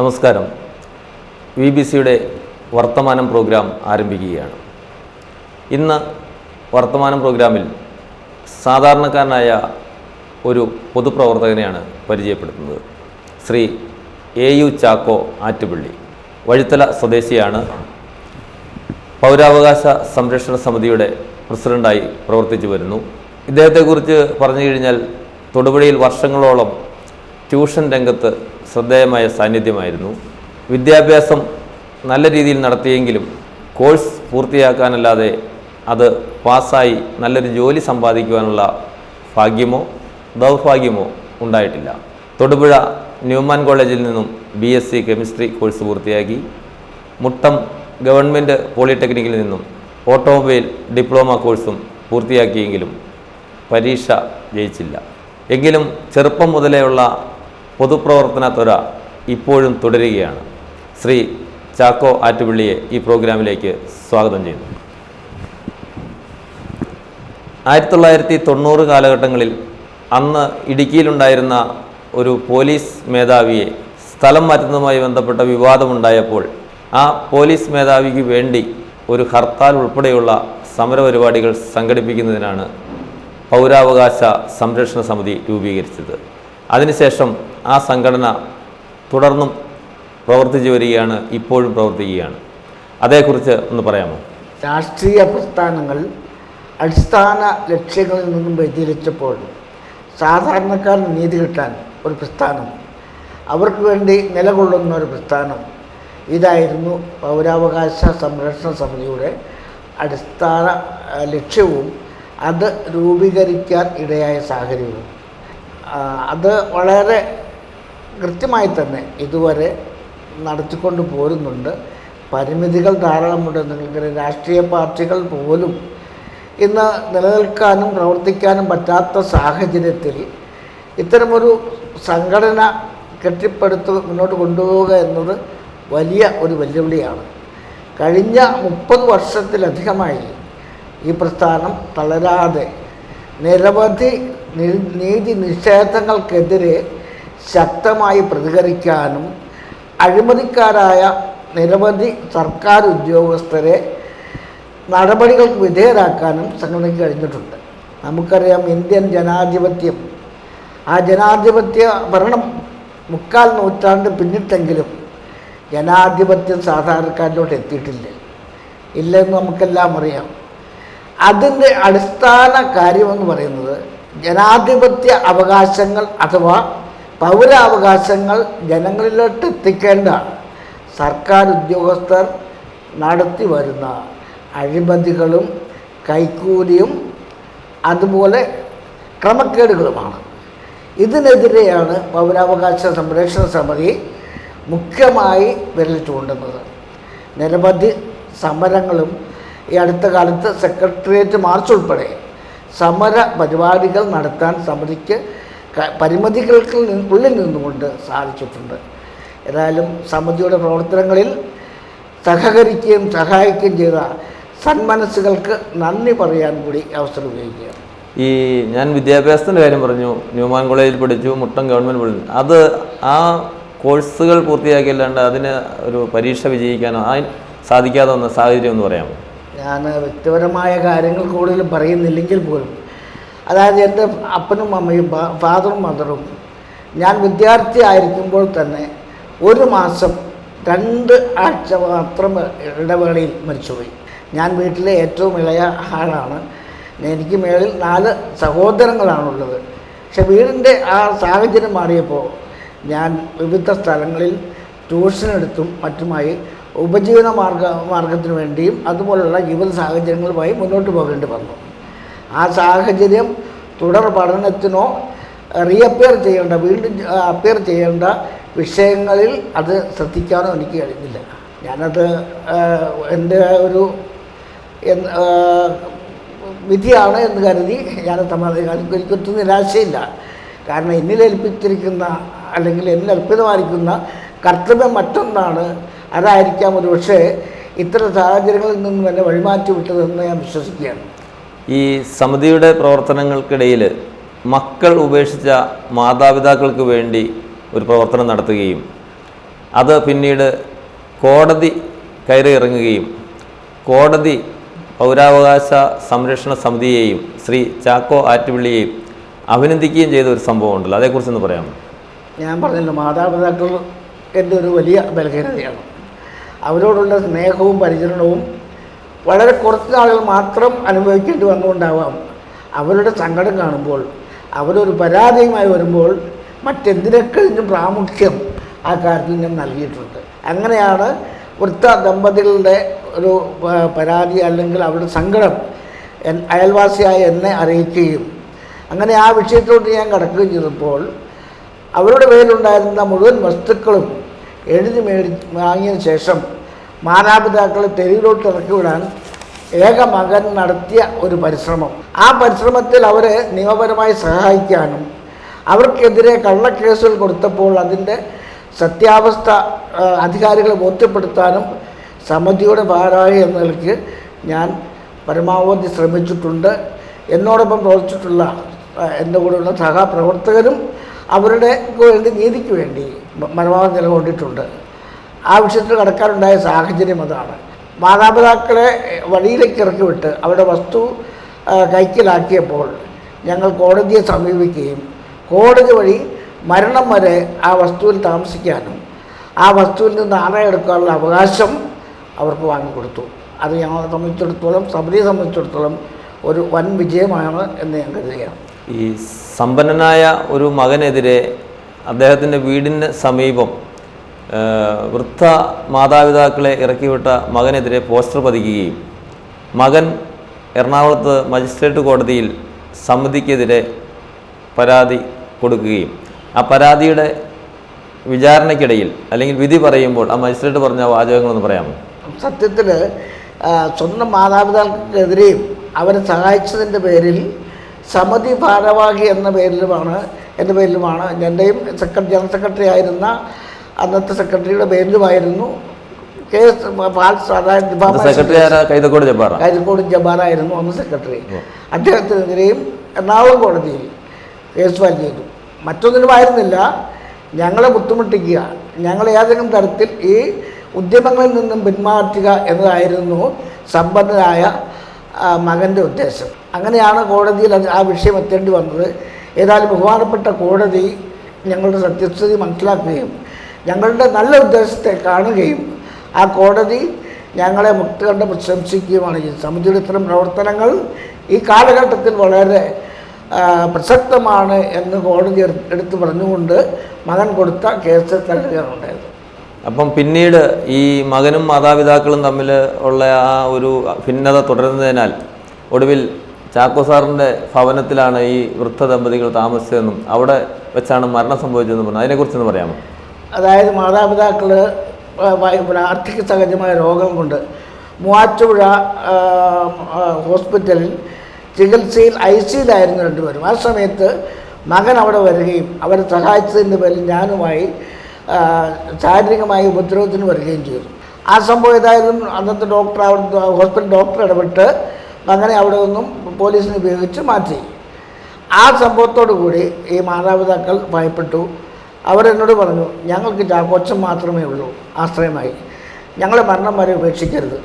നമസ്കാരം. VBCയുടെ വർത്തമാനം പ്രോഗ്രാം ആരംഭിക്കുകയാണ്. ഇന്ന് വർത്തമാനം പ്രോഗ്രാമിൽ സാധാരണക്കാരനായ ഒരു പൊതുപ്രവർത്തകനെയാണ് പരിചയപ്പെടുത്തുന്നത്. ശ്രീ AU ചാക്കോ ആറ്റുപള്ളി, വഴിത്തല സ്വദേശിയാണ്. പൗരാവകാശ സംരക്ഷണ സമിതിയുടെ പ്രസിഡൻ്റായി പ്രവർത്തിച്ചു വരുന്നു. ഇദ്ദേഹത്തെക്കുറിച്ച് പറഞ്ഞു കഴിഞ്ഞാൽ തൊടുപുഴയിൽ വർഷങ്ങളോളം ട്യൂഷൻ രംഗത്ത് ശ്രദ്ധേയമായ സാന്നിധ്യമായിരുന്നു. വിദ്യാഭ്യാസം നല്ല രീതിയിൽ നടത്തിയെങ്കിലും കോഴ്സ് പൂർത്തിയാക്കാനല്ലാതെ അത് പാസ്സായി നല്ലൊരു ജോലി സമ്പാദിക്കുവാനുള്ള ഭാഗ്യമോ ദൗർഭാഗ്യമോ ഉണ്ടായിട്ടില്ല. തൊടുപുഴ ന്യൂമാൻ കോളേജിൽ നിന്നും BSc കെമിസ്ട്രി കോഴ്സ് പൂർത്തിയാക്കി. മുട്ടം ഗവൺമെൻറ് പോളിടെക്നിക്കിൽ നിന്നും ഓട്ടോമൊബൈൽ ഡിപ്ലോമ കോഴ്സും പൂർത്തിയാക്കിയെങ്കിലും പരീക്ഷ ജയിച്ചില്ല. എങ്കിലും ചെറുപ്പം മുതലേയുള്ള പൊതുപ്രവർത്തന ത്വര ഇപ്പോഴും തുടരുകയാണ്. ശ്രീ ചാക്കോ ആറ്റുപള്ളിയെ ഈ പ്രോഗ്രാമിലേക്ക് സ്വാഗതം ചെയ്യുന്നു. 1990 കാലഘട്ടങ്ങളിൽ അന്ന് ഇടുക്കിയിലുണ്ടായിരുന്ന ഒരു പോലീസ് മേധാവിയെ സ്ഥലം മാറ്റുന്നതുമായി ബന്ധപ്പെട്ട വിവാദമുണ്ടായപ്പോൾ ആ പോലീസ് മേധാവിക്ക് വേണ്ടി ഒരു ഹർത്താൽ ഉൾപ്പെടെയുള്ള സമരപരിപാടികൾ സംഘടിപ്പിക്കുന്നതിനാണ് പൗരാവകാശ സംരക്ഷണ സമിതി രൂപീകരിച്ചത്. അതിനുശേഷം ആ സംഘടന തുടർന്നും പ്രവർത്തിച്ചു വരികയാണ്, ഇപ്പോഴും പ്രവർത്തിക്കുകയാണ്. അതേക്കുറിച്ച് ഒന്ന് പറയാമോ? രാഷ്ട്രീയ പ്രസ്ഥാനങ്ങൾ അടിസ്ഥാന ലക്ഷ്യങ്ങളിൽ നിന്നും വ്യതിചലിച്ചപ്പോൾ സാധാരണക്കാരന് നീതി കിട്ടാൻ ഒരു പ്രസ്ഥാനം, അവർക്ക് വേണ്ടി നിലകൊള്ളുന്ന ഒരു പ്രസ്ഥാനം, ഇതായിരുന്നു പൗരാവകാശ സംരക്ഷണ സമിതിയുടെ അടിസ്ഥാന ലക്ഷ്യവും അത് രൂപീകരിക്കാൻ ഇടയായ സാഹചര്യവും. അത് വളരെ കൃത്യമായി തന്നെ ഇതുവരെ നടത്തിക്കൊണ്ട് പോരുന്നുണ്ട്. പരിമിതികൾ ധാരാളമുണ്ടെന്നെങ്കിൽ രാഷ്ട്രീയ പാർട്ടികൾ പോലും ഇന്ന് നിലനിൽക്കാനും പ്രവർത്തിക്കാനും പറ്റാത്ത സാഹചര്യത്തിൽ ഇത്തരമൊരു സംഘടന കെട്ടിപ്പടുത്ത് മുന്നോട്ട് കൊണ്ടുപോവുക എന്നത് വലിയ ഒരു വെല്ലുവിളിയാണ്. കഴിഞ്ഞ 30 വർഷത്തിലധികമായി ഈ പ്രസ്ഥാനം തളരാതെ നിരവധി നീതി നിഷേധങ്ങൾക്കെതിരെ ശക്തമായി പ്രതികരിക്കാനും അഴിമതിക്കാരായ നിരവധി സർക്കാർ ഉദ്യോഗസ്ഥരെ നടപടികൾക്ക് വിധേയരാക്കാനും സംഘടനയ്ക്ക് കഴിഞ്ഞിട്ടുണ്ട്. നമുക്കറിയാം, ഇന്ത്യൻ ജനാധിപത്യം, ആ ജനാധിപത്യ ഭരണം 3/4 നൂറ്റാണ്ട് പിന്നിട്ടെങ്കിലും ജനാധിപത്യം സാധാരണക്കാരിലോട്ട് എത്തിയിട്ടില്ല, ഇല്ലെന്ന് നമുക്കെല്ലാം അറിയാം. അതിൻ്റെ അടിസ്ഥാന കാര്യമെന്ന് പറയുന്നത് ജനാധിപത്യ അവകാശങ്ങൾ അഥവാ പൗരാവകാശങ്ങൾ ജനങ്ങളിലോട്ട് എത്തിക്കേണ്ട സർക്കാർ ഉദ്യോഗസ്ഥർ നടത്തി വരുന്ന അഴിമതികളും കൈക്കൂലിയും അതുപോലെ ക്രമക്കേടുകളുമാണ്. ഇതിനെതിരെയാണ് പൗരാവകാശ സംരക്ഷണ സമിതി മുഖ്യമായി വിരൽ ചൂണ്ടുന്നത്. നിരവധി സമരങ്ങളും ഈ അടുത്ത കാലത്ത് സെക്രട്ടേറിയറ്റ് മാർച്ച് ഉൾപ്പെടെ സമര പരിപാടികൾ നടത്താൻ സമിതിക്ക് പരിമിതികൾക്ക് ഉള്ളിൽ നിന്നുകൊണ്ട് സാധിച്ചിട്ടുണ്ട്. ഏതായാലും സമിതിയുടെ പ്രവർത്തനങ്ങളിൽ സഹകരിക്കുകയും സഹായിക്കുകയും ചെയ്ത സന്മനസ്സുകൾക്ക് നന്ദി പറയാൻ കൂടി അവസരം ഉപയോഗിക്കുകയാണ്. ഞാൻ വിദ്യാഭ്യാസത്തിൻ്റെ കാര്യം പറഞ്ഞു. ന്യൂമാൻ കോളേജിൽ പഠിച്ചു, മുട്ടം ഗവൺമെൻറ് പഠിച്ചു. അത് ആ കോഴ്സുകൾ പൂർത്തിയാക്കിയല്ലാണ്ട് അതിന് ഒരു പരീക്ഷ വിജയിക്കാനോ സാധിക്കാതെ വന്ന സാഹചര്യം ഒന്ന് പറയാമോ? ഞാൻ വ്യക്തിപരമായ കാര്യങ്ങൾ കൂടുതൽ പറയുന്നില്ലെങ്കിൽ പോലും, അതായത് എൻ്റെ അപ്പനും അമ്മയും ഫാദറും മദറും ഞാൻ വിദ്യാർത്ഥി ആയിരിക്കുമ്പോൾ തന്നെ 1 മാസം 2 ആഴ്ച മാത്രം ഇടവേളയിൽ മരിച്ചുപോയി. ഞാൻ വീട്ടിലെ ഏറ്റവും ഇളയ ആളാണ്. എനിക്ക് മേളിൽ 4 സഹോദരങ്ങളാണുള്ളത്. പക്ഷെ വീടിൻ്റെ ആ സാഹചര്യം മാറിയപ്പോൾ ഞാൻ വിവിധ സ്ഥലങ്ങളിൽ ട്യൂഷനെടുത്തും മറ്റുമായി ഉപജീവന മാർഗത്തിന് വേണ്ടിയും അതുപോലുള്ള ജീവിത സാഹചര്യങ്ങളുമായി മുന്നോട്ട് പോകേണ്ടി വന്നു. ആ സാഹചര്യം തുടർ പഠനത്തിനോ വീണ്ടും അപ്പിയർ ചെയ്യേണ്ട വിഷയങ്ങളിൽ അത് ശ്രദ്ധിക്കാനോ എനിക്ക് കഴിഞ്ഞില്ല. ഞാനത് എൻ്റെ ഒരു വിധിയാണ് എന്ന് കരുതി ഞാൻ എനിക്കൊട്ടും നിരാശയില്ല. കാരണം എന്നിലേൽപ്പിച്ചിരിക്കുന്ന അല്ലെങ്കിൽ എന്നിൽ അർപ്പിതമായിരിക്കുന്ന കർത്തവ്യം മറ്റൊന്നാണ്. അതായിരിക്കാം ഒരു പക്ഷേ ഇത്തരം സാഹചര്യങ്ങളിൽ നിന്നും എന്നെ വഴിമാറ്റി വിട്ടതെന്ന് ഞാൻ വിശ്വസിക്കുകയാണ്. ഈ സമിതിയുടെ പ്രവർത്തനങ്ങൾക്കിടയിൽ മക്കൾ ഉപേക്ഷിച്ച മാതാപിതാക്കൾക്ക് വേണ്ടി ഒരു പ്രവർത്തനം നടത്തുകയും അത് പിന്നീട് കോടതി കയറി ഇറങ്ങുകയും കോടതി പൗരാവകാശ സംരക്ഷണ സമിതിയെയും ശ്രീ ചാക്കോ ആറ്റുപിള്ളിയെയും അഭിനന്ദിക്കുകയും ചെയ്ത ഒരു സംഭവം ഉണ്ടല്ലോ, അതേക്കുറിച്ചൊന്ന് പറയാമോ? ഞാൻ പറഞ്ഞല്ലോ, മാതാപിതാക്കൾ എൻ്റെ ഒരു വലിയ ബലഹീനതയാണ്. അവരോടുള്ള സ്നേഹവും പരിചരണവും വളരെ കുറച്ച് നാളുകൾ മാത്രം അനുഭവിക്കേണ്ടി വന്നുകൊണ്ടാവാം അവരുടെ സങ്കടം കാണുമ്പോൾ, അവരൊരു പരാതിയുമായി വരുമ്പോൾ മറ്റെന്തിനേക്കഴിഞ്ഞും പ്രാമുഖ്യം ആ കാര്യത്തിൽ ഞാൻ നൽകിയിട്ടുണ്ട്. അങ്ങനെയാണ് വൃദ്ധ ദമ്പതികളുടെ ഒരു പരാതി അല്ലെങ്കിൽ അവരുടെ സങ്കടം അയൽവാസിയായ എന്നെ അറിയിക്കുകയും അങ്ങനെ ആ വിഷയത്തോട്ട് ഞാൻ കടക്കുകയും ചെയ്തപ്പോൾ അവരുടെ പേരിലുണ്ടായിരുന്ന മുഴുവൻ വസ്തുക്കളും എഴുതി വാങ്ങിയതിന് ശേഷം മാതാപിതാക്കളെ തെരുവിലോട്ട് ഇറക്കി വിടാൻ ഏക മകൻ നടത്തിയ ഒരു പരിശ്രമം, ആ പരിശ്രമത്തിൽ അവരെ നിയമപരമായി സഹായിക്കാനും അവർക്കെതിരെ കള്ളക്കേസുകൾ കൊടുത്തപ്പോൾ അതിൻ്റെ സത്യാവസ്ഥ അധികാരികളെ ബോധ്യപ്പെടുത്താനും സമിതിയുടെ ഭാരവാഹി എന്ന നിലയ്ക്ക് ഞാൻ പരമാവധി ശ്രമിച്ചിട്ടുണ്ട്. എന്നോടൊപ്പം പ്രവർത്തിച്ചിട്ടുള്ള എൻ്റെ കൂടെയുള്ള സഹപ്രവർത്തകരും അവരുടെ വേണ്ടി നീതിക്ക് വേണ്ടി പരമാവധി നിലകൊണ്ടിട്ടുണ്ട്. ആ വിഷയത്തിൽ കടക്കാനുണ്ടായ സാഹചര്യം അതാണ്. മാതാപിതാക്കളെ വഴിയിലേക്ക് ഇറക്കി വിട്ട് അവരുടെ വസ്തു കൈക്കലാക്കിയപ്പോൾ ഞങ്ങൾ കോടതിയെ സമീപിക്കുകയും കോടതി വഴി മരണം വരെ ആ വസ്തുവിൽ താമസിക്കാനും ആ വസ്തുവിൽ നിന്ന് ആദായം എടുക്കാനുള്ള അവകാശം അവർക്ക് വാങ്ങിക്കൊടുത്തു. അത് ഞങ്ങളെ സംബന്ധിച്ചിടത്തോളം, സമിതിയെ സംബന്ധിച്ചിടത്തോളം ഒരു വൻ വിജയമാണ് എന്ന് ഞാൻ കരുതുകയാണ്. ഈ സമ്പന്നനായ ഒരു മകനെതിരെ അദ്ദേഹത്തിൻ്റെ വീടിന് സമീപം വൃദ്ധ മാതാപിതാക്കളെ ഇറക്കിവിട്ട മകനെതിരെ പോസ്റ്റർ പതിക്കുകയും മകൻ എറണാകുളത്ത് മജിസ്ട്രേറ്റ് കോടതിയിൽ സമിതിക്കെതിരെ പരാതി കൊടുക്കുകയും ആ പരാതിയുടെ വിചാരണയ്ക്കിടയിൽ അല്ലെങ്കിൽ വിധി പറയുമ്പോൾ ആ മജിസ്ട്രേറ്റ് പറഞ്ഞ വാചകങ്ങളൊന്ന് പറയാമോ? സത്യത്തിൽ സ്വന്തം മാതാപിതാക്കൾക്കെതിരെയും അവരെ സഹായിച്ചതിൻ്റെ പേരിൽ സമിതി ഭാരവാഹി എന്ന പേരിലുമാണ് എൻ്റെയും ജനറൽ സെക്രട്ടറി ആയിരുന്ന അന്നത്തെ സെക്രട്ടറിയുടെ പേരിലുമായിരുന്നു കേസ്. കൈതക്കോട് ജബ്ബാറായിരുന്നു അന്ന് സെക്രട്ടറി. അദ്ദേഹത്തിനെതിരെയും എറണാകുളം കോടതിയിൽ കേസ് ഫയൽ ചെയ്തു. മറ്റൊന്നിനുമായിരുന്നില്ല, ഞങ്ങളെ ബുദ്ധിമുട്ടിക്കുക, ഞങ്ങളെ ഏതെങ്കിലും തരത്തിൽ ഈ ഉദ്യമങ്ങളിൽ നിന്നും പിന്മാറ്റുക എന്നതായിരുന്നു സമ്പന്നനായ മകൻ്റെ ഉദ്ദേശം. അങ്ങനെയാണ് കോടതിയിൽ ആ വിഷയം എത്തേണ്ടി വന്നത്. ഏതായാലും ബഹുമാനപ്പെട്ട കോടതി ഞങ്ങളുടെ സത്യസ്ഥിതി മനസ്സിലാക്കുകയും ഞങ്ങളുടെ നല്ല ഉദ്ദേശത്തെ കാണുകയും ആ കോടതി ഞങ്ങളെ മുക്തകണ്ഠം പ്രശംസിക്കുകയുമാണ് ചെയ്തത്. സമിതിയുടെ ഇത്തരം പ്രവർത്തനങ്ങൾ ഈ കാലഘട്ടത്തിൽ വളരെ പ്രസക്തമാണ് എന്ന് കോടതി എടുത്തു പറഞ്ഞുകൊണ്ട് മകൻ കൊടുത്ത കേസ് തള്ളുകയാണ് ഉണ്ടായത്. അപ്പം പിന്നീട് ഈ മകനും മാതാപിതാക്കളും തമ്മിൽ ഉള്ള ആ ഒരു ഭിന്നത തുടരുന്നതിനാൽ ഒടുവിൽ ചാക്കോ സാറിൻ്റെ ഭവനത്തിലാണ് ഈ വൃദ്ധ ദമ്പതികൾ താമസിച്ചതെന്നും അവിടെ വെച്ചാണ് മരണം സംഭവിച്ചതെന്നും പറഞ്ഞു. അതിനെക്കുറിച്ചൊന്ന് പറയാമോ? അതായത് മാതാപിതാക്കൾ ആർട്ടിക സഹജമായ രോഗം കൊണ്ട് മൂവാറ്റുപുഴ ഹോസ്പിറ്റലിൽ ചികിത്സയിൽ ICUലായിരുന്നു രണ്ടുപേരും. ആ സമയത്ത് മകൻ അവിടെ വരികയും അവരെ സഹായിച്ചതിൻ്റെ പേരിൽ ഞാനുമായി ശാരീരികമായി ഉപദ്രവത്തിന് വരികയും ചെയ്തു. ആ സംഭവം ഏതായാലും അന്നത്തെ ഡോക്ടർ, അവിടെ ഹോസ്പിറ്റൽ ഡോക്ടർ ഇടപെട്ട് മകനെ അവിടെ നിന്നും പോലീസിനെ ഉപയോഗിച്ച് മാറ്റി. ആ സംഭവത്തോടു കൂടി ഈ മാതാപിതാക്കൾ ഭയപ്പെട്ടു. അവരെന്നോട് പറഞ്ഞു, ഞങ്ങൾക്ക് ചാക്കോച്ചൻ മാത്രമേ ഉള്ളൂ ആശ്രയമായി, ഞങ്ങളെ മരണം വരെ ഉപേക്ഷിക്കരുത്,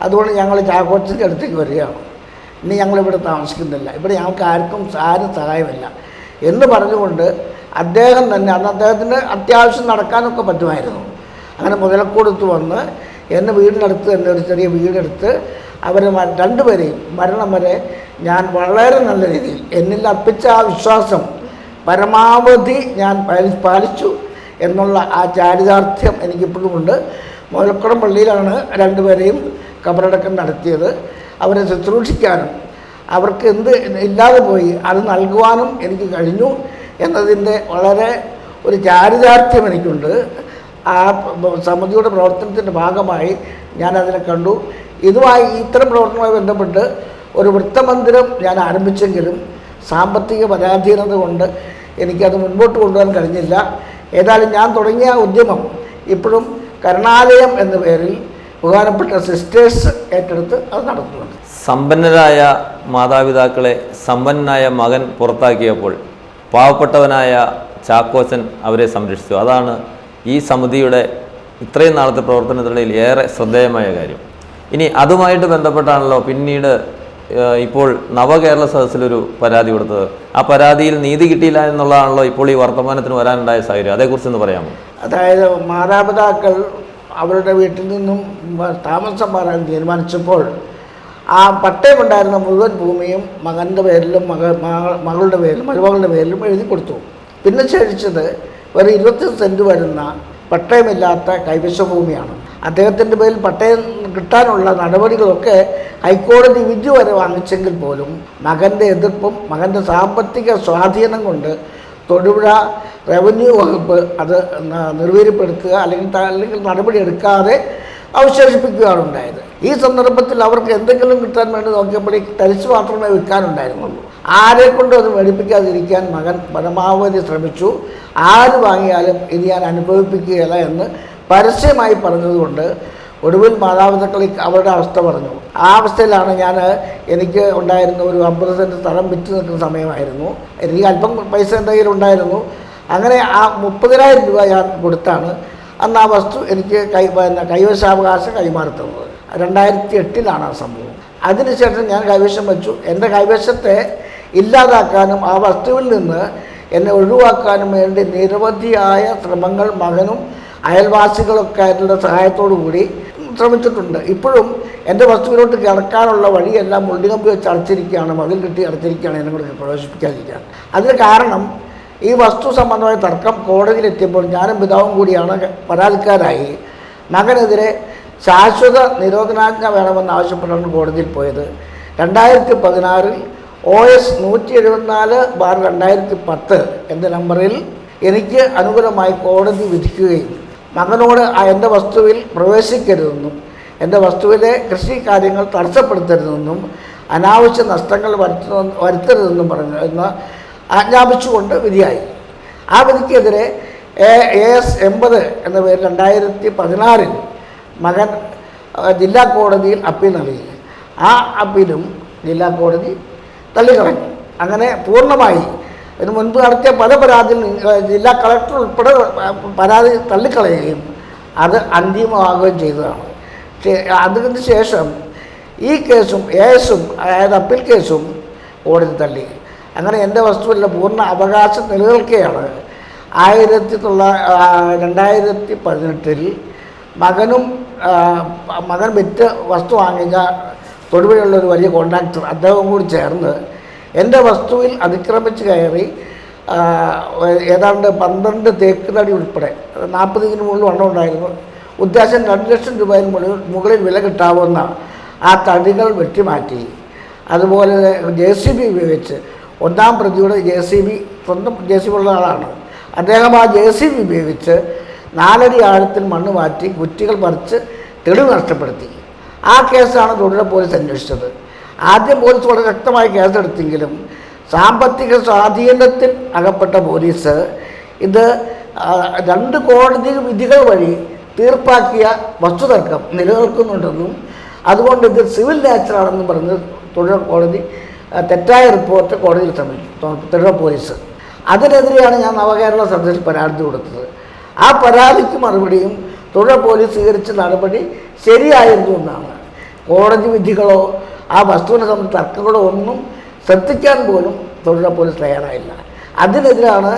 അതുകൊണ്ട് ഞങ്ങൾ ചാക്കോച്ചൻ്റെ അടുത്തേക്ക് വരികയാണ്, ഇനി ഞങ്ങളിവിടെ താമസിക്കുന്നില്ല, ഇവിടെ ഞങ്ങൾക്ക് ആരും സഹായമില്ല എന്ന് പറഞ്ഞുകൊണ്ട് അദ്ദേഹം തന്നെ, അന്ന് അദ്ദേഹത്തിന് അത്യാവശ്യം നടക്കാനൊക്കെ പറ്റുമായിരുന്നു, അങ്ങനെ മുതലക്കൂടത്ത് വന്ന് എന്നെ വീടിനടുത്ത് തന്നെ ഒരു ചെറിയ വീടെടുത്ത് അവരെ രണ്ടുപേരെയും മരണം വരെ ഞാൻ വളരെ നല്ല രീതിയിൽ എന്നിൽ അർപ്പിച്ച ആ വിശ്വാസം പരമാവധി ഞാൻ പാലിച്ചു എന്നുള്ള ആ ചാരിതാർത്ഥ്യം എനിക്കിപ്പോഴും ഉണ്ട്. മുതലക്കുളം പള്ളിയിലാണ് രണ്ടുപേരെയും കബറടക്കം നടത്തിയത്. അവരെ ശുശ്രൂഷിക്കാനും അവർക്ക് എന്ത് ഇല്ലാതെ പോയി അത് നൽകുവാനും എനിക്ക് കഴിഞ്ഞു എന്നതിൻ്റെ വളരെ ഒരു ചാരിതാർത്ഥ്യം എനിക്കുണ്ട്. ആ സമിതിയുടെ പ്രവർത്തനത്തിൻ്റെ ഭാഗമായി ഞാനതിനെ കണ്ടു. ഇതുമായി ഇത്തരം പ്രവർത്തനവുമായി ബന്ധപ്പെട്ട് ഒരു വൃത്തമന്ദിരം ഞാൻ ആരംഭിച്ചെങ്കിലും സാമ്പത്തിക പരാധീനത കൊണ്ട് എനിക്കത് മുൻപോട്ട് കൊണ്ടുപോകാൻ കഴിഞ്ഞില്ല. ഏതായാലും ഞാൻ തുടങ്ങിയ ഉദ്യമം ഇപ്പോഴും കരുണാലയം എന്ന പേരിൽ ബഹുമാനപ്പെട്ട സിസ്റ്റേഴ്സ് ഏറ്റെടുത്ത് അത് നടത്തുന്നുണ്ട്. സമ്പന്നരായ മാതാപിതാക്കളെ സമ്പന്നനായ മകൻ പുറത്താക്കിയപ്പോൾ പാവപ്പെട്ടവനായ ചാക്കോച്ചൻ അവരെ സംരക്ഷിച്ചു. അതാണ് ഈ സമിതിയുടെ ഇത്രയും നാളത്തെ പ്രവർത്തനത്തിനിടയിൽ ഏറെ ശ്രദ്ധേയമായ കാര്യം. ഇനി അതുമായിട്ട് ബന്ധപ്പെട്ടാണല്ലോ പിന്നീട് ഇപ്പോൾ നവകേരള സദസ്സിലൊരു പരാതി കൊടുത്തത്. ആ പരാതിയിൽ നീതി കിട്ടിയില്ല എന്നുള്ളതാണല്ലോ ഇപ്പോൾ ഈ വർത്തമാനത്തിന് വരാനുണ്ടായ സാഹചര്യം. അതേക്കുറിച്ചൊന്ന് പറയാമോ? അതായത് മാതാപിതാക്കൾ അവരുടെ വീട്ടിൽ നിന്നും താമസം മാറാൻ തീരുമാനിച്ചപ്പോൾ ആ പട്ടയമുണ്ടായിരുന്ന മുഴുവൻ ഭൂമിയും മകൻ്റെ പേരിലും മകളുടെ പേരിലും മരുമകളുടെ പേരിലും എഴുതി കൊടുത്തു. പിന്നെ ശേഷിച്ചത് ഒരു 20 സെൻറ്റ് വരുന്ന പട്ടയമില്ലാത്ത കൈവശ ഭൂമിയാണ്. അദ്ദേഹത്തിൻ്റെ പേരിൽ പട്ടയം കിട്ടാനുള്ള നടപടികളൊക്കെ ഹൈക്കോടതി വിധി വരെ വാങ്ങിച്ചെങ്കിൽ പോലും മകൻ്റെ എതിർപ്പും മകൻ്റെ സാമ്പത്തിക സ്വാധീനം കൊണ്ട് തൊടുപുഴ റവന്യൂ വകുപ്പ് അത് നിർവീര്യപ്പെടുത്തുക അല്ലെങ്കിൽ നടപടി എടുക്കാതെ അവശേഷിപ്പിക്കുകയാണ് ഉണ്ടായത്. ഈ സന്ദർഭത്തിൽ അവർക്ക് എന്തെങ്കിലും കിട്ടാൻ വേണ്ടി നോക്കിയപ്പോൾ തരിച്ച് മാത്രമേ വിൽക്കാനുണ്ടായിരുന്നുള്ളൂ. ആരെക്കൊണ്ടും അത് മേടിപ്പിക്കാതിരിക്കാൻ മകൻ പരമാവധി ശ്രമിച്ചു. ആര് വാങ്ങിയാലും ഇത് ഞാൻ അനുഭവിപ്പിക്കുകയില്ല എന്ന് പരസ്യമായി പറഞ്ഞതുകൊണ്ട് ഒടുവിൽ മാതാപിതാക്കൾ അവരുടെ അവസ്ഥ പറഞ്ഞു. ആ അവസ്ഥയിലാണ് എനിക്ക് ഉണ്ടായിരുന്ന ഒരു 50 സെൻറ്റ് സ്ഥലം വിറ്റ് നിൽക്കുന്ന സമയമായിരുന്നു. എനിക്ക് അല്പം പൈസ എന്തെങ്കിലും ഉണ്ടായിരുന്നു. അങ്ങനെ ആ 30,000 രൂപ ഞാൻ കൊടുത്താണ് അന്ന് ആ വസ്തു എനിക്ക് കൈവശാവകാശം കൈമാറുന്നത്. 2008 ആ സംഭവം. അതിനുശേഷം ഞാൻ കൈവശം വെച്ചു. എൻ്റെ കൈവശത്തെ ഇല്ലാതാക്കാനും ആ വസ്തുവിൽ നിന്ന് എന്നെ ഒഴിവാക്കാനും വേണ്ടി നിരവധിയായ ശ്രമങ്ങൾ മകനും അയൽവാസികളൊക്കെ ആയിട്ടുള്ള സഹായത്തോടു കൂടി ശ്രമിച്ചിട്ടുണ്ട്. ഇപ്പോഴും എൻ്റെ വസ്തുവിലോട്ട് കിടക്കാനുള്ള വഴിയെല്ലാം മുള്ളികമ്പി വെച്ച് അടച്ചിരിക്കുകയാണ്, മതിൽ കെട്ടി അടച്ചിരിക്കുകയാണ്, എന്നെ കൂടെ പ്രവേശിപ്പിക്കാതിരിക്കുകയാണ്. അതിന് കാരണം ഈ വസ്തു സംബന്ധമായ തർക്കം കോടതിയിലെത്തിയപ്പോൾ ഞാനും പിതാവും കൂടിയാണ് പരാതിക്കാരായി മകനെതിരെ ശാശ്വത നിരോധനാജ്ഞ വേണമെന്ന് ആവശ്യപ്പെട്ടാണ് കോടതിയിൽ പോയത്. 2016 OS 174/2010 എന്ന നമ്പറിൽ എനിക്ക് അനുകൂലമായി കോടതി വിധിക്കുകയും മകനോട് എൻ്റെ വസ്തുവിൽ പ്രവേശിക്കരുതെന്നും എൻ്റെ വസ്തുവിലെ കൃഷി കാര്യങ്ങൾ തടസ്സപ്പെടുത്തരുതെന്നും അനാവശ്യ നഷ്ടങ്ങൾ വരുത്തരുതെന്നും പറഞ്ഞു എന്ന് ആജ്ഞാപിച്ചുകൊണ്ട് വിധിയായി. ആ വിധിക്കെതിരെ AS 80 എന്ന പേരിൽ 2016 മകൻ ജില്ലാ കോടതിയിൽ അപ്പീൽ നൽകി. ആ അപ്പീലും ജില്ലാ കോടതി തള്ളിക്കളഞ്ഞു. അങ്ങനെ പൂർണ്ണമായി ഇതിനു മുൻപ് നടത്തിയ പല പരാതിയിൽ ജില്ലാ കളക്ടർ ഉൾപ്പെടെ പരാതി തള്ളിക്കളയുകയും അത് അന്തിമമാകുകയും ചെയ്തതാണ്. അതിന് ശേഷം ഈ കേസും ASഉം അതായത് അപ്പീൽ കേസും കോടതി തള്ളി. അങ്ങനെ എൻ്റെ വസ്തുവിൻ്റെ പൂർണ്ണ അവകാശം നിലനിൽക്കുകയാണ്. 2018 മകൻ വിറ്റ് വസ്തു വാങ്ങിച്ച തൊടുപുഴയുള്ള ഒരു വലിയ കോൺട്രാക്ടർ അദ്ദേഹം കൂടി ചേർന്ന് എൻ്റെ വസ്തുവിൽ അതിക്രമിച്ച് കയറി ഏതാണ്ട് 12 തേക്ക് തടി ഉൾപ്പെടെ 40 മുകളിൽ വണ്ണം ഉണ്ടായിരുന്നു. ഉദ്ദേശം 2 ലക്ഷം രൂപയിൽ മുകളിൽ വില കിട്ടാവുന്ന ആ തടികൾ വെട്ടിമാറ്റി. അതുപോലെ JCB ഉപയോഗിച്ച് ഒന്നാം പ്രതിയുടെ സ്വന്തം JCB ഉള്ള ആളാണ് അദ്ദേഹം. ആ JCB ഉപയോഗിച്ച് 4 അടി ആഴത്തിൽ മണ്ണ് മാറ്റി കുറ്റികൾ പറിച്ച് തെളിവ് നഷ്ടപ്പെടുത്തി. ആ കേസാണ് തൊടുപുഴ പോലീസ് അന്വേഷിച്ചത്. ആദ്യം പോലീസ് വളരെ ശക്തമായി കേസെടുത്തെങ്കിലും സാമ്പത്തിക സ്വാധീനത്തിൽ അകപ്പെട്ട പോലീസ് ഇത് 2 കോടതി വിധികൾ വഴി തീർപ്പാക്കിയ വസ്തുതർക്കം നിലനിൽക്കുന്നുണ്ടെന്നും അതുകൊണ്ട് ഇത് സിവിൽ നേച്ചറാണെന്നും പറഞ്ഞ് തൊടുപുഴ കോടതി തെറ്റായ റിപ്പോർട്ട് കോടതിയിൽ സമർപ്പിച്ചു തൊടുപുഴ പോലീസ്. അതിനെതിരെയാണ് ഞാൻ നവകേരള സദസ്സിൽ പരാതി കൊടുത്തത്. ആ പരാതിക്ക് മറുപടിയും തൊടുപുഴ പോലീസ് സ്വീകരിച്ച നടപടി ശരിയായിരുന്നു എന്നാണ്. കോടതി വിധികളോ ആ വസ്തുവിനെ സംബന്ധിച്ച തർക്കങ്ങളോ ഒന്നും ശ്രദ്ധിക്കാൻ പോലും തൊടുപുഴ പോലീസ് തയ്യാറായില്ല. അതിനെതിരാണ്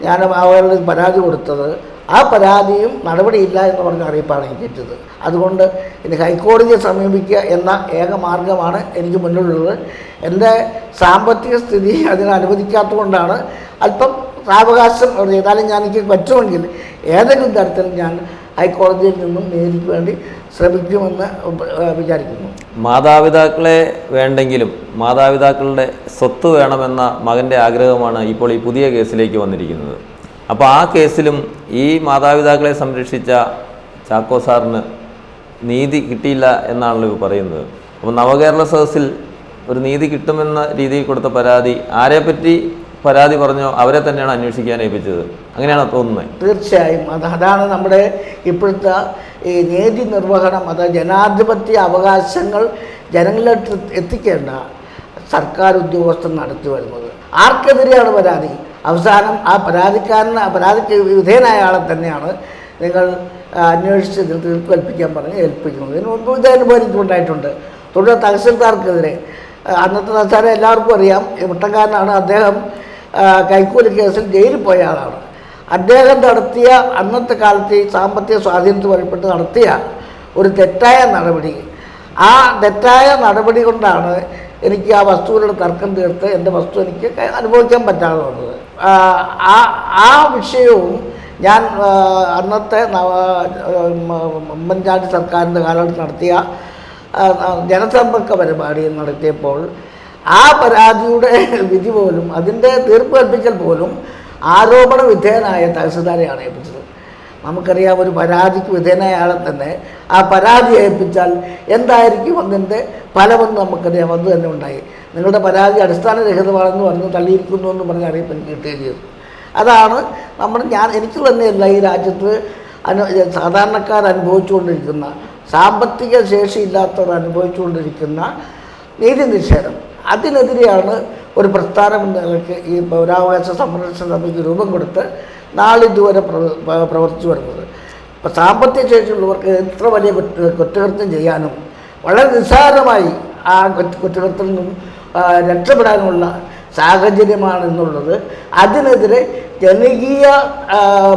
ഞാൻ അവരുടെ പരാതി കൊടുത്തത്. ആ പരാതിയും നടപടിയില്ല എന്ന് പറഞ്ഞ അറിയിപ്പാണ് എനിക്ക് കിട്ടിയത്. അതുകൊണ്ട് ഇനി ഹൈക്കോടതിയെ സമീപിക്കുക എന്ന ഏക മാർഗമാണ് എനിക്ക് മുന്നിലുള്ളത്. എൻ്റെ സാമ്പത്തിക സ്ഥിതി അതിന് അനുവദിക്കാത്തതുകൊണ്ടാണ് അല്പം സാവകാശം ചെയ്താലും എനിക്ക് പറ്റുമെങ്കിൽ ഏതെങ്കിലും തരത്തിൽ ഞാൻ ഹൈക്കോടതിയിൽ നിന്നും നീതിക്ക് വേണ്ടി ശ്രമിക്കുമെന്ന് വിചാരിക്കുന്നു. മാതാപിതാക്കളെ വേണ്ടെങ്കിലും മാതാപിതാക്കളുടെ സ്വത്ത് വേണമെന്ന മകൻ്റെ ആഗ്രഹമാണ് ഇപ്പോൾ ഈ പുതിയ കേസിലേക്ക് വന്നിരിക്കുന്നത്. അപ്പോൾ ആ കേസിലും ഈ മാതാപിതാക്കളെ സംരക്ഷിച്ച ചാക്കോ സാറിന് നീതി കിട്ടിയില്ല എന്നാണല്ലോ ഇപ്പോൾ പറയുന്നത്. അപ്പോൾ നവകേരള സദസ്സിൽ ഒരു നീതി കിട്ടുമെന്ന രീതിയിൽ കൊടുത്ത പരാതി ആരെപ്പറ്റി പരാതി പറഞ്ഞോ അവരെ തന്നെയാണ് അന്വേഷിക്കാൻ ഏൽപ്പിച്ചത്. അങ്ങനെയാണോ തോന്നുന്നത്? തീർച്ചയായും അതാണ് നമ്മുടെ ഇപ്പോഴത്തെ ഈ നീതി നിർവഹണം. അത് ജനാധിപത്യ അവകാശങ്ങൾ ജനങ്ങളിലേക്ക് എത്തിക്കേണ്ട സർക്കാർ ഉദ്യോഗസ്ഥർ നടത്തി വരുന്നത്. ആർക്കെതിരെയാണ് പരാതി? അവസാനം ആ പരാതിക്ക് വിധേയനായ ആളെ തന്നെയാണ് നിങ്ങൾ അന്വേഷിച്ച് ഇതിൽ തീർപ്പ് കൽപ്പിക്കാൻ പറഞ്ഞ് ഏൽപ്പിക്കുന്നത്. ഇതിന് മുൻപ് ഇത് അനുഭവം എനിക്കുണ്ടായിട്ടുണ്ട്. തുടർന്ന് തഹസിൽദാർക്കെതിരെ അന്നത്തെ തഹസിൽദാരെ എല്ലാവർക്കും അറിയാം, മുട്ടക്കാരനാണ് അദ്ദേഹം. കൈക്കൂലി കേസിൽ ജയിലിൽ പോയ ആളാണ്. അദ്ദേഹം നടത്തിയ അന്നത്തെ കാലത്ത് ഈ സാമ്പത്തിക സ്വാധീനത്തിൽ വഴിപ്പെട്ട് നടത്തിയ ഒരു തെറ്റായ നടപടി, ആ തെറ്റായ നടപടി കൊണ്ടാണ് എനിക്ക് ആ വസ്തുവിനോട് തർക്കം തീർത്ത് എൻ്റെ വസ്തു എനിക്ക് അനുഭവിക്കാൻ പറ്റാതെ വന്നത്. ആ വിഷയവും ഞാൻ അന്നത്തെ ഉമ്മൻചാണ്ടി സർക്കാരിൻ്റെ കാലഘട്ടത്തിൽ നടത്തിയ ജനസമ്പർക്ക പരിപാടി നടത്തിയപ്പോൾ ആ പരാതിയുടെ വിധി പോലും, അതിൻ്റെ തീർപ്പ് കൽപ്പിക്കൽ പോലും ആരോപണ വിധേയനായ തഹസിൽദാരെയാണ് ഏൽപ്പിച്ചത്. നമുക്കറിയാം, ഒരു പരാതിക്ക് വിധേയനായ ആളെ തന്നെ ആ പരാതി ഏൽപ്പിച്ചാൽ എന്തായിരിക്കും അതിൻ്റെ ഫലമെന്ന് നമുക്കറിയാം. അത് തന്നെ ഉണ്ടായി. നിങ്ങളുടെ പരാതി അടിസ്ഥാനരഹിതമാണെന്ന് പറഞ്ഞ് തള്ളിയിരിക്കുന്നു എന്ന് പറഞ്ഞ് അറിയിപ്പ് എനിക്ക് കിട്ടുകയും ചെയ്തു. അതാണ് എനിക്ക് തന്നെയല്ല, ഈ രാജ്യത്ത് സാധാരണക്കാർ അനുഭവിച്ചുകൊണ്ടിരിക്കുന്ന, സാമ്പത്തിക ശേഷിയില്ലാത്തവർ അനുഭവിച്ചുകൊണ്ടിരിക്കുന്ന നീതി നിഷേധം. അതിനെതിരെയാണ് ഒരു പ്രസ്ഥാനം എന്ന നിലയ്ക്ക് ഈ പൗരാവകാശ സംരക്ഷണ സമിതിക്ക് രൂപം കൊടുത്ത് നാളിതുവരെ പ്രവർത്തിച്ചു വരുന്നത്. ഇപ്പോൾ സാമ്പത്തിക ശേഷിയുള്ളവർക്ക് എത്ര വലിയ കുറ്റകൃത്യം ചെയ്യാനും വളരെ നിസ്സാരമായി ആ കുറ്റകൃത്യത്തിൽ നിന്നും രക്ഷപ്പെടാനുള്ള സാഹചര്യമാണ് എന്നുള്ളത്. അതിനെതിരെ ജനകീയ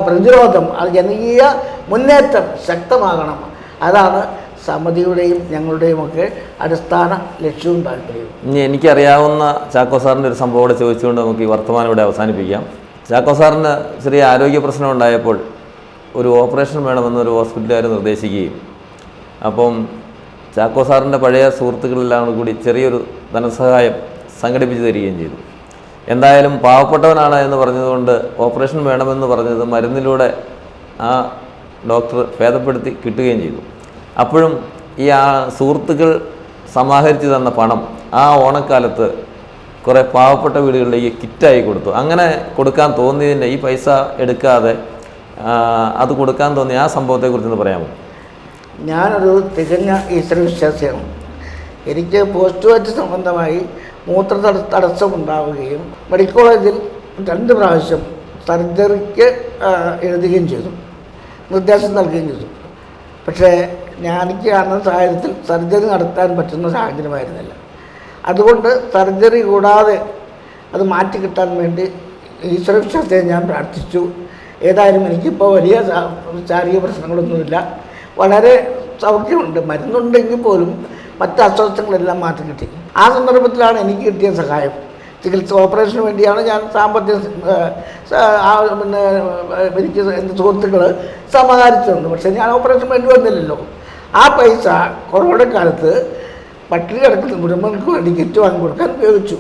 പ്രതിരോധം, ജനകീയ മുന്നേറ്റം ശക്തമാകണം. അതാണ് സമിതിയുടെയും ഞങ്ങളുടെയും ഒക്കെ അടിസ്ഥാന ലക്ഷ്യവും താല്പര്യവും. ഇനി എനിക്കറിയാവുന്ന ചാക്കോ സാറിൻ്റെ ഒരു സംഭവം കൂടെ ചോദിച്ചുകൊണ്ട് നമുക്ക് ഈ വർത്തമാനം ഇവിടെ അവസാനിപ്പിക്കാം. ചാക്കോ സാറിന് ചെറിയ ആരോഗ്യ പ്രശ്നം ഉണ്ടായപ്പോൾ ഒരു ഓപ്പറേഷൻ വേണമെന്നൊരു ഹോസ്പിറ്റലുകാർ നിർദ്ദേശിക്കുകയും, അപ്പം ചാക്കോ സാറിൻ്റെ പഴയ സുഹൃത്തുക്കളെല്ലാം കൂടി ചെറിയൊരു ധനസഹായം സംഘടിപ്പിച്ച് തരികയും ചെയ്തു. എന്തായാലും പാവപ്പെട്ടവനാണ് എന്ന് പറഞ്ഞതുകൊണ്ട് ഓപ്പറേഷൻ വേണമെന്ന് പറഞ്ഞത് മരുന്നിലൂടെ ആ ഡോക്ടർ ഭേദപ്പെടുത്തി കിട്ടുകയും ചെയ്തു. അപ്പോഴും ഈ സുഹൃത്തുക്കൾ സമാഹരിച്ച് തന്ന പണം ആ ഓണക്കാലത്ത് കുറേ പാവപ്പെട്ട വീടുകളിലേക്ക് കിറ്റായി കൊടുത്തു. അങ്ങനെ കൊടുക്കാൻ തോന്നിയതിൻ്റെ, ഈ പൈസ എടുക്കാതെ അത് കൊടുക്കാൻ തോന്നിയ ആ സംഭവത്തെക്കുറിച്ചൊന്ന് പറയാമോ? ഞാനൊരു തികഞ്ഞ ഈശ്വരവിശ്വാസിയാണ്. എനിക്ക് പോസ്റ്റ് വാച്ച് സംബന്ധമായി മൂത്ര തടസ്സം ഉണ്ടാവുകയും മെഡിക്കൽ കോളേജിൽ 2 പ്രാവശ്യം സർജറിക്ക് എഴുതുകയും ചെയ്തു, നിർദ്ദേശം നൽകുകയും ചെയ്തു. പക്ഷേ എനിക്ക് അന്നത്തെ സാഹചര്യത്തിൽ സർജറി നടത്താൻ പറ്റുന്ന സാഹചര്യമായിരുന്നില്ല. അതുകൊണ്ട് സർജറി കൂടാതെ അത് മാറ്റിക്കിട്ടാൻ വേണ്ടി ഈശ്വരവിശ്വാസത്തെ ഞാൻ പ്രാർത്ഥിച്ചു. ഏതായാലും എനിക്കിപ്പോൾ വലിയ ശാരീരിക പ്രശ്നങ്ങളൊന്നുമില്ല, വളരെ സൗഖ്യമുണ്ട്. മരുന്നുണ്ടെങ്കിൽ പോലും മറ്റ് അസ്വസ്ഥങ്ങളെല്ലാം മാറ്റി കിട്ടി. ആ സന്ദർഭത്തിലാണ് എനിക്ക് കിട്ടിയ സഹായം. ചികിത്സ ഓപ്പറേഷന് വേണ്ടിയാണ് ഞാൻ സാമ്പത്തിക എനിക്ക് എൻ്റെ സുഹൃത്തുക്കൾ സമാഹരിച്ചു തന്നു. പക്ഷേ ഞാൻ ഓപ്പറേഷൻ വേണ്ടി വന്നില്ലല്ലോ. ആ പൈസ കൊറോണ കാലത്ത് പട്ടിണി കിടക്കുന്ന കുടുംബങ്ങൾക്ക് വേണ്ടി കിറ്റ് വാങ്ങി കൊടുക്കാൻ ഉപയോഗിച്ചു.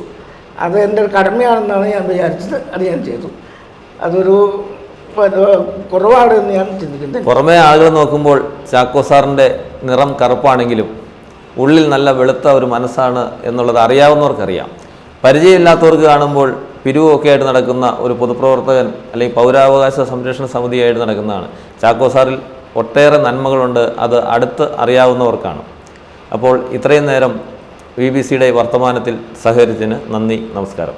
അത് എൻ്റെ ഒരു കടമയാണെന്നാണ് ഞാൻ വിചാരിച്ചത്. അത് ഞാൻ ചെയ്തു. അതൊരു കുറവാണ് എന്ന് ഞാൻ ചിന്തിക്കുന്നത്. പുറമേ ആളുകൾ നോക്കുമ്പോൾ ചാക്കോ സാറിൻ്റെ നിറം കറുപ്പാണെങ്കിലും ഉള്ളിൽ നല്ല വെളുത്ത ഒരു മനസ്സാണ് എന്നുള്ളത് അറിയാവുന്നവർക്കറിയാം. പരിചയമില്ലാത്തവർക്ക് കാണുമ്പോൾ പിരിവൊക്കെ ആയിട്ട് നടക്കുന്ന ഒരു പൊതുപ്രവർത്തകൻ അല്ലെങ്കിൽ പൗരാവകാശ സംരക്ഷണ സമിതിയായിട്ട് നടക്കുന്നതാണ്. ചാക്കോ സാറിൽ ഒട്ടേറെ നന്മകളുണ്ട്, അത് അടുത്ത് അറിയാവുന്നവർക്കാണ്. അപ്പോൾ ഇത്രയും നേരം BBC വർത്തമാനത്തിൽ സഹകരിച്ചതിന് നന്ദി, നമസ്കാരം.